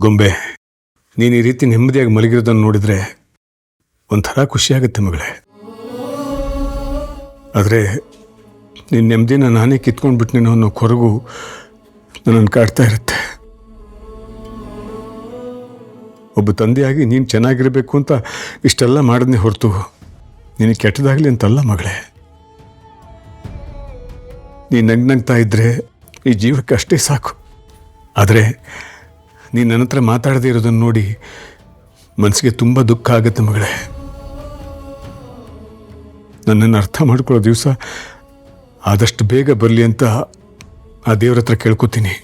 ಗೊಂಬೆ, ನೀನು ಈ ರೀತಿ ನೆಮ್ಮದಿಯಾಗಿ ಮಲಗಿರೋದನ್ನು ನೋಡಿದರೆ ಒಂಥರ ಖುಷಿಯಾಗುತ್ತೆ ಮಗಳೇ. ಆದರೆ ನಿನ್ನ ನೆಮ್ಮದಿನ ನಾನೇ ಕಿತ್ಕೊಂಡ್ಬಿಟ್ನೇನೋ ಅನ್ನೋ ಕೊರಗು ನನ್ನನ್ನು ಕಾಡ್ತಾ ಇರುತ್ತೆ. ಒಬ್ಬ ತಂದೆಯಾಗಿ ನೀನು ಚೆನ್ನಾಗಿರಬೇಕು ಅಂತ ಇಷ್ಟೆಲ್ಲ ಮಾಡಿದ್ನೇ ಹೊರತು ನಿನಗೆ ಕೆಟ್ಟದಾಗಲಿ ಅಂತಲ್ಲ ಮಗಳೇ. ನೀನು ನಗ್ನಗ್ತಾ ಇದ್ದರೆ ಈ ಜೀವಕ್ಕೆ ಅಷ್ಟೇ ಸಾಕು. ಆದರೆ ನೀನು ನನ್ನ ಹತ್ರ ಮಾತಾಡದೇ ಇರೋದನ್ನು ನೋಡಿ ಮನಸ್ಸಿಗೆ ತುಂಬ ದುಃಖ ಆಗುತ್ತೆ ಮಗಳೇ. ನನ್ನನ್ನು ಅರ್ಥ ಮಾಡ್ಕೊಳ್ಳೋ ದಿವಸ ಆದಷ್ಟು ಬೇಗ ಬರಲಿ ಅಂತ ಆ ದೇವ್ರ ಹತ್ರ ಕೇಳ್ಕೊತೀನಿ.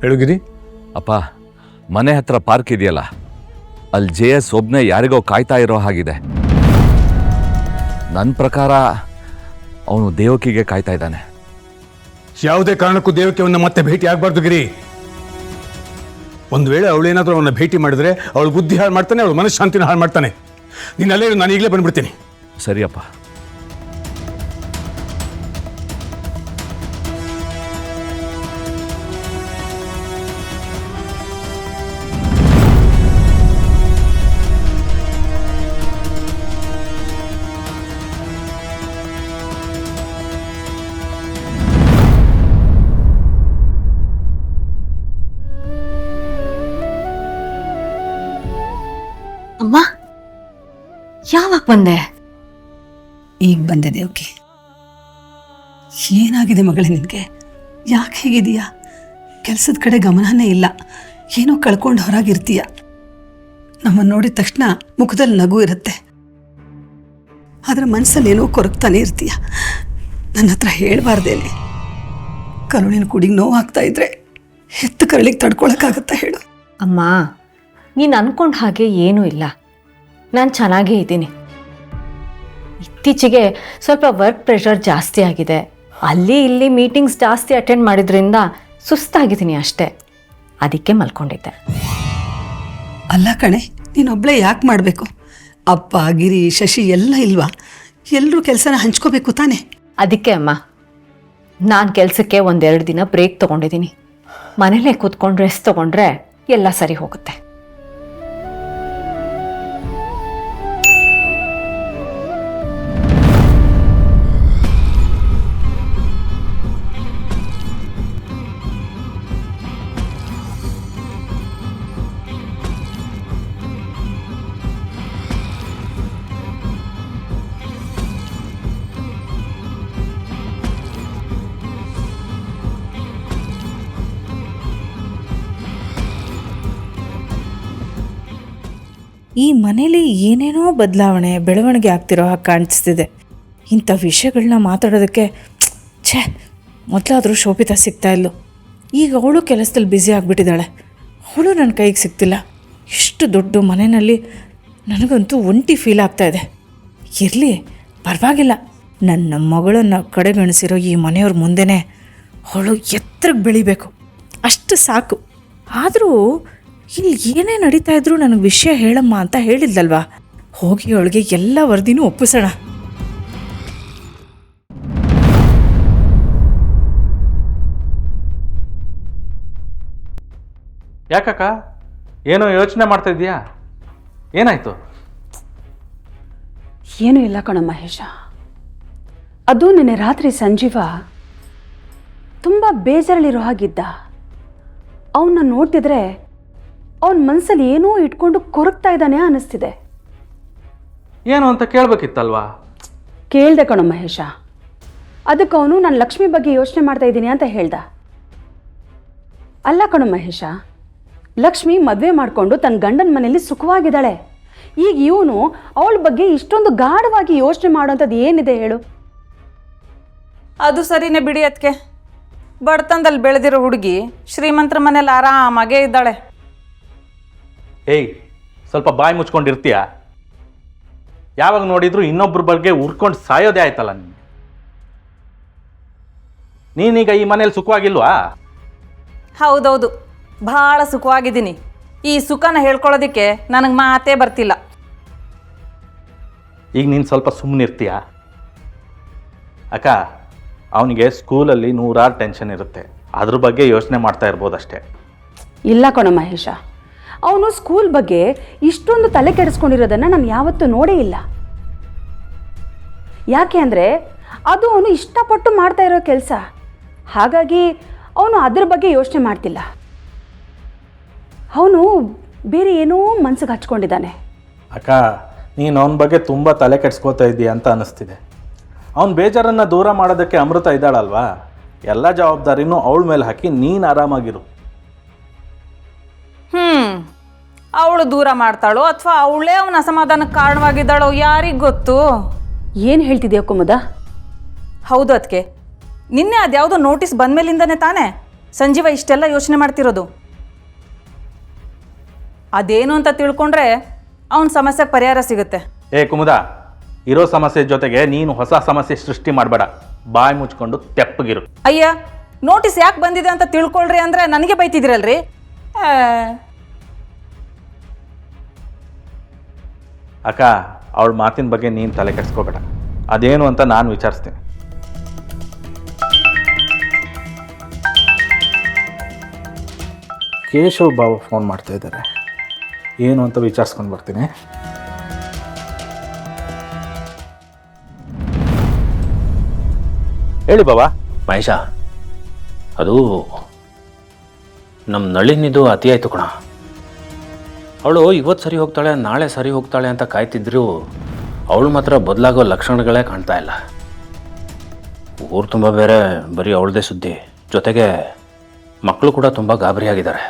ಹೇಳುಗಿರಿ ಅಪ್ಪ, ಮನೆ ಹತ್ರ ಪಾರ್ಕ್ ಇದೆಯಲ್ಲ, ಅಲ್ಲಿ JS ಒಬ್ಬನೇ ಯಾರಿಗೋ ಕಾಯ್ತಾ ಇರೋ ಹಾಗಿದೆ. ನನ್ನ ಪ್ರಕಾರ ಅವನು ದೇವಕಿಗೆ ಕಾಯ್ತಾ ಇದ್ದಾನೆ. ಯಾವುದೇ ಕಾರಣಕ್ಕೂ ದೇವಕ್ಕೆ ಅವನ್ನ ಮತ್ತೆ ಭೇಟಿ ಆಗಬಾರ್ದು ಗಿರಿ. ಒಂದು ವೇಳೆ ಅವಳೇನಾದರೂ ಅವನ್ನ ಭೇಟಿ ಮಾಡಿದ್ರೆ ಅವಳು ಬುದ್ಧಿ ಹಾಳು ಮಾಡ್ತಾನೆ, ಅವಳು ಮನಃಶಾಂತಿನ ಹಾಳು ಮಾಡ್ತಾನೆ. ನೀನು ಅಲ್ಲೇ ನಾನು ಈಗಲೇ ಬಂದ್ಬಿಡ್ತೀನಿ. ಸರಿಯಪ್ಪ. ಅಮ್ಮ, ಯಾವಾಗ ಬಂದೆ? ಈಗ ಬಂದೆ ದೇವಕಿ. ಏನಾಗಿದೆ ಮಗಳೇ ನಿನಗೆ? ಯಾಕೆ ಹೇಗಿದೀಯಾ? ಕೆಲಸದ ಕಡೆ ಗಮನನೇ ಇಲ್ಲ, ಏನೋ ಕಳ್ಕೊಂಡು ಹೊರಗಿರ್ತೀಯ. ನಮ್ಮನ್ನು ನೋಡಿದ ತಕ್ಷಣ ಮುಖದಲ್ಲಿ ನಗು ಇರುತ್ತೆ, ಆದರೆ ಮನಸ್ಸಲ್ಲಿ ಏನೋ ಕೊರಗ್ತಾನೆ ಇರ್ತೀಯ. ನನ್ನ ಹತ್ರ ಹೇಳ್ಬಾರ್ದೇನೆ. ಕರುಳಿನ ಕುಡಿಗೆ ನೋವಾಗ್ತಾ ಇದ್ರೆ ಹೆತ್ತ ಕರಳಿಗೆ ತಡ್ಕೊಳಕ್ಕಾಗತ್ತಾ ಹೇಳು? ಅಮ್ಮ, ನೀನು ಅನ್ಕೊಂಡ ಹಾಗೆ ಏನೂ ಇಲ್ಲ. ನಾನು ಚೆನ್ನಾಗೇ ಇದ್ದೀನಿ. ಇತ್ತೀಚೆಗೆ ಸ್ವಲ್ಪ ವರ್ಕ್ ಪ್ರೆಷರ್ ಜಾಸ್ತಿ ಆಗಿದೆ. ಅಲ್ಲಿ ಇಲ್ಲಿ ಮೀಟಿಂಗ್ಸ್ ಜಾಸ್ತಿ ಅಟೆಂಡ್ ಮಾಡಿದ್ರಿಂದ ಸುಸ್ತಾಗಿದ್ದೀನಿ ಅಷ್ಟೇ. ಅದಕ್ಕೆ ಮಲ್ಕೊಂಡಿದ್ದೆ. ಅಲ್ಲ ಕಣೆ, ನೀನೊಬ್ಬಳೇ ಯಾಕೆ ಮಾಡಬೇಕು? ಅಪ್ಪ, ಗಿರಿ, ಶಶಿ ಎಲ್ಲ ಇಲ್ವಾ? ಎಲ್ಲರೂ ಕೆಲಸನ ಹಂಚ್ಕೋಬೇಕು ತಾನೆ? ಅದಕ್ಕೆ ಅಮ್ಮ, ನಾನು ಕೆಲಸಕ್ಕೆ 1-2 ದಿನ ಬ್ರೇಕ್ ತೊಗೊಂಡಿದ್ದೀನಿ. ಮನೇಲೇ ಕೂತ್ಕೊಂಡು ರೆಸ್ಟ್ ತೊಗೊಂಡ್ರೆ ಎಲ್ಲ ಸರಿ ಹೋಗುತ್ತೆ. ಈ ಮನೇಲಿ ಏನೇನೋ ಬದಲಾವಣೆ ಬೆಳವಣಿಗೆ ಆಗ್ತಿರೋ ಹಾಗೆ ಕಾಣಿಸ್ತಿದೆ. ಇಂಥ ವಿಷಯಗಳನ್ನ ಮಾತಾಡೋದಕ್ಕೆ ಮೊದಲಾದರೂ ಶೋಭಿತಾ ಸಿಗ್ತಾ ಇಲ್ಲೋ. ಈಗ ಅವಳು ಕೆಲಸದಲ್ಲಿ ಬ್ಯುಸಿ ಆಗಿಬಿಟ್ಟಿದ್ದಾಳೆ. ಅವಳು ನನ್ನ ಕೈಗೆ ಸಿಗ್ತಿಲ್ಲ. ಎಷ್ಟು ದೊಡ್ಡ ಮನೆಯಲ್ಲಿ ನನಗಂತೂ ಒಂಟಿ ಫೀಲ್ ಆಗ್ತಾಯಿದೆ. ಇರಲಿ, ಪರವಾಗಿಲ್ಲ. ನನ್ನ ಮಗಳನ್ನು ಕಡೆಗಣಿಸಿರೋ ಈ ಮನೆಯವ್ರ ಮುಂದೆನೇ ಅವಳು ಎತ್ತರಕ್ಕೆ ಬೆಳಿಬೇಕು, ಅಷ್ಟು ಸಾಕು. ಆದರೂ ಇಲ್ಲಿ ಏನೇ ನಡೀತಾ ಇದ್ರು ನನಗೆ ವಿಷಯ ಹೇಳಮ್ಮ ಅಂತ ಹೇಳಿದ್ಲಲ್ವಾ. ಹೋಗಿ ಅವಳಿಗೆ ಎಲ್ಲ ವರದಿನೂ ಒಪ್ಪಿಸೋಣ. ಯಾಕಕ್ಕ, ಏನೋ ಯೋಚನೆ ಮಾಡ್ತಾ ಇದೀಯಾ? ಏನಾಯ್ತು? ಏನೂ ಇಲ್ಲ ಕಣ ಮಹೇಶ. ಅದು ನಿನ್ನೆ ರಾತ್ರಿ ಸಂಜೀವ ತುಂಬ ಬೇಜಾರಲ್ಲಿರೋ ಹಾಗಿದ್ದ. ಅವನ್ನ ನೋಡ್ತಿದ್ರೆ ಅವನ ಮನಸ್ಸಲ್ಲಿ ಏನೋ ಇಟ್ಕೊಂಡು ಕೊರಗ್ತಾ ಇದ್ದಾನೆ ಅನ್ನಿಸ್ತಿದೆ. ಏನು ಅಂತ ಕೇಳಬೇಕಿತ್ತಲ್ವಾ? ಕೇಳಿದೆ ಕಣ ಮಹೇಶ. ಅದಕ್ಕೆ ಅವನು ನಾನು ಲಕ್ಷ್ಮಿ ಬಗ್ಗೆ ಯೋಚನೆ ಮಾಡ್ತಾ ಇದ್ದೀನಿ ಅಂತ ಹೇಳ್ದ. ಅಲ್ಲ ಕಣ ಮಹೇಶ, ಲಕ್ಷ್ಮಿ ಮದುವೆ ಮಾಡಿಕೊಂಡು ತನ್ನ ಗಂಡನ ಮನೆಯಲ್ಲಿ ಸುಖವಾಗಿದ್ದಾಳೆ. ಈಗ ಇವನು ಅವಳ ಬಗ್ಗೆ ಇಷ್ಟೊಂದು ಗಾಢವಾಗಿ ಯೋಚನೆ ಮಾಡೋಂಥದ್ದು ಏನಿದೆ ಹೇಳು? ಅದು ಸರಿನೇ ಬಿಡಿ ಅದಕ್ಕೆ. ಬಡತನದಲ್ಲಿ ಬೆಳೆದಿರೋ ಹುಡುಗಿ ಶ್ರೀಮಂತರ ಮನೇಲಿ ಆರಾಮಾಗೇ ಇದ್ದಾಳೆ. ಏಯ್, ಸ್ವಲ್ಪ ಬಾಯಿ ಮುಚ್ಕೊಂಡಿರ್ತೀಯ? ಯಾವಾಗ ನೋಡಿದ್ರು ಇನ್ನೊಬ್ಬರ ಬಗ್ಗೆ ಉರ್ಕೊಂಡು ಸಾಯೋದೇ ಆಯ್ತಲ್ಲ ನಿನ್ಗೆ. ನೀನೀಗ ಈ ಮನೇಲಿ ಸುಖವಾಗಿಲ್ವಾ? ಹೌದೌದು, ಭಾಳ ಸುಖವಾಗಿದ್ದೀನಿ. ಈ ಸುಖನ ಹೇಳ್ಕೊಳ್ಳೋದಕ್ಕೆ ನನಗೆ ಮಾತೇ ಬರ್ತಿಲ್ಲ. ಈಗ ನೀನು ಸ್ವಲ್ಪ ಸುಮ್ಮನಿರ್ತೀಯ? ಅಕ್ಕ, ಅವನಿಗೆ ಸ್ಕೂಲಲ್ಲಿ 100 ಟೆನ್ಷನ್ ಇರುತ್ತೆ, ಅದ್ರ ಬಗ್ಗೆ ಯೋಚನೆ ಮಾಡ್ತಾ ಇರ್ಬೋದಷ್ಟೇ. ಇಲ್ಲ ಕಣೋ ಮಹೇಶ, ಅವನು ಸ್ಕೂಲ್ ಬಗ್ಗೆ ಇಷ್ಟೊಂದು ತಲೆ ಕೆಡಿಸ್ಕೊಂಡಿರೋದನ್ನು ನಾನು ಯಾವತ್ತೂ ನೋಡೇ ಇಲ್ಲ. ಯಾಕೆ ಅಂದರೆ ಅದು ಅವನು ಇಷ್ಟಪಟ್ಟು ಮಾಡ್ತಾ ಇರೋ ಕೆಲಸ. ಹಾಗಾಗಿ ಅವನು ಅದ್ರ ಬಗ್ಗೆ ಯೋಚನೆ ಮಾಡ್ತಿಲ್ಲ. ಅವನು ಬೇರೆ ಏನೋ ಮನ್ಸಿಗೆ ಹಚ್ಕೊಂಡಿದ್ದಾನೆ. ಅಕ್ಕ, ನೀನು ಅವನ ಬಗ್ಗೆ ತುಂಬ ತಲೆ ಕೆಡ್ಸ್ಕೋತಾ ಇದ್ದೀಯ ಅಂತ ಅನ್ನಿಸ್ತಿದೆ. ಅವನ ಬೇಜಾರನ್ನು ದೂರ ಮಾಡೋದಕ್ಕೆ ಅಮೃತ ಇದ್ದಾಳಲ್ವಾ, ಎಲ್ಲ ಜವಾಬ್ದಾರಿನೂ ಅವಳ ಮೇಲೆ ಹಾಕಿ ನೀನು ಆರಾಮಾಗಿರು. ಅವಳು ದೂರ ಮಾಡ್ತಾಳೋ ಅಥವಾ ಅವಳೇ ಅವನ ಅಸಮಾಧಾನಕ್ಕೆ ಕಾರಣವಾಗಿದ್ದಾಳೋ ಯಾರಿಗೆ ಗೊತ್ತು? ಏನು ಹೇಳ್ತಿದ್ಯಾ ಕುಮುದ? ಹೌದು ಅದಕ್ಕೆ, ನಿನ್ನೆ ಅದ್ಯಾವುದೋ ನೋಟಿಸ್ ಬಂದಮೇಲಿಂದನೇ ತಾನೇ ಸಂಜೀವ ಇಷ್ಟೆಲ್ಲ ಯೋಚನೆ ಮಾಡ್ತಿರೋದು. ಅದೇನು ಅಂತ ತಿಳ್ಕೊಂಡ್ರೆ ಅವನ ಸಮಸ್ಯೆಗೆ ಪರಿಹಾರ ಸಿಗುತ್ತೆ. ಏ ಕುಮುದ, ಇರೋ ಸಮಸ್ಯೆ ಜೊತೆಗೆ ನೀನು ಹೊಸ ಸಮಸ್ಯೆ ಸೃಷ್ಟಿ ಮಾಡಬೇಡ. ಬಾಯಿ ಮುಚ್ಕೊಂಡು ತೆಪ್ಪಗಿರು. ಅಯ್ಯ, ನೋಟಿಸ್ ಯಾಕೆ ಬಂದಿದೆ ಅಂತ ತಿಳ್ಕೊಳ್ರಿ ಅಂದರೆ ನನಗೆ ಬೈತಿದ್ದೀರಲ್ರಿ. ಅಕ್ಕ, ಅವಳ ಮಾತಿನ ಬಗ್ಗೆ ನೀನು ತಲೆ ಕೆಡಿಸ್ಕೋಬೇಡ. ಅದೇನು ಅಂತ ನಾನು ವಿಚಾರಿಸ್ತೀನಿ. ಕೇಶವ್ ಬಾಬು ಫೋನ್ ಮಾಡ್ತಾ ಇದ್ದಾರೆ, ಏನು ಅಂತ ವಿಚಾರಿಸ್ಕೊಂಡು ಬರ್ತೀನಿ. ಹೇಳಿ ಬಾಬಾ. ಮಹೇಶ, ಅದು ನಮ್ಮ ನಳಿನಿದು ಅತಿ ಆಯಿತು ಕಣ. ಅವಳು ಇವತ್ತು ಸರಿ ಹೋಗ್ತಾಳೆ, ನಾಳೆ ಸರಿ ಹೋಗ್ತಾಳೆ ಅಂತ ಕಾಯ್ತಿದ್ರು ಅವಳು ಮಾತ್ರ ಬದಲಾಗೋ ಲಕ್ಷಣಗಳೇ ಕಾಣ್ತಾ ಇಲ್ಲ. ಊರು ತುಂಬ ಬೇರೆ ಬರೀ ಅವಳದೇ ಸುದ್ದಿ, ಜೊತೆಗೆ ಮಕ್ಕಳು ಕೂಡ ತುಂಬ ಗಾಬರಿಯಾಗಿದ್ದಾರೆ.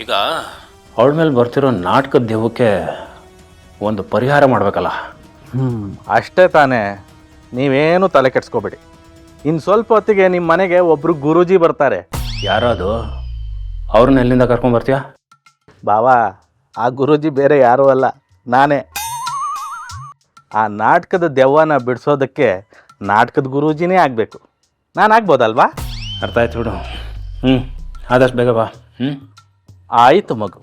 ಈಗ ಅವಳ ಮೇಲೆ ಬರ್ತಿರೋ ನಾಟಕದ ದೆವ್ವಕ್ಕೆ ಒಂದು ಪರಿಹಾರ ಮಾಡಬೇಕಲ್ಲ. ಅಷ್ಟೇ ತಾನೇ, ನೀವೇನು ತಲೆ ಕೆಡಿಸ್ಕೋಬೇಡಿ. ಇನ್ನು ಸ್ವಲ್ಪ ಹೊತ್ತಿಗೆ ನಿಮ್ಮ ಮನೆಗೆ ಒಬ್ಬರು ಗುರೂಜಿ ಬರ್ತಾರೆ. ಯಾರೋ ಅದು, ಅವ್ರನ್ನ ಎಲ್ಲಿಂದ ಕರ್ಕೊಂಬರ್ತೀಯಾ? ಬಾವಾ, ಆ ಗುರೂಜಿ ಬೇರೆ ಯಾರೂ ಅಲ್ಲ, ನಾನೇ. ಆ ನಾಟಕದ ದೆವ್ವನ ಬಿಡಿಸೋದಕ್ಕೆ ನಾಟಕದ ಗುರೂಜಿನೇ ಆಗಬೇಕು. ನಾನು ಆಗ್ಬೋದಲ್ವಾ? ಅರ್ಥ ಆಯ್ತು ಬಿಡು. ಆದಷ್ಟು ಬೇಗ ಬಾ. ಆಯಿತು ಮಗು.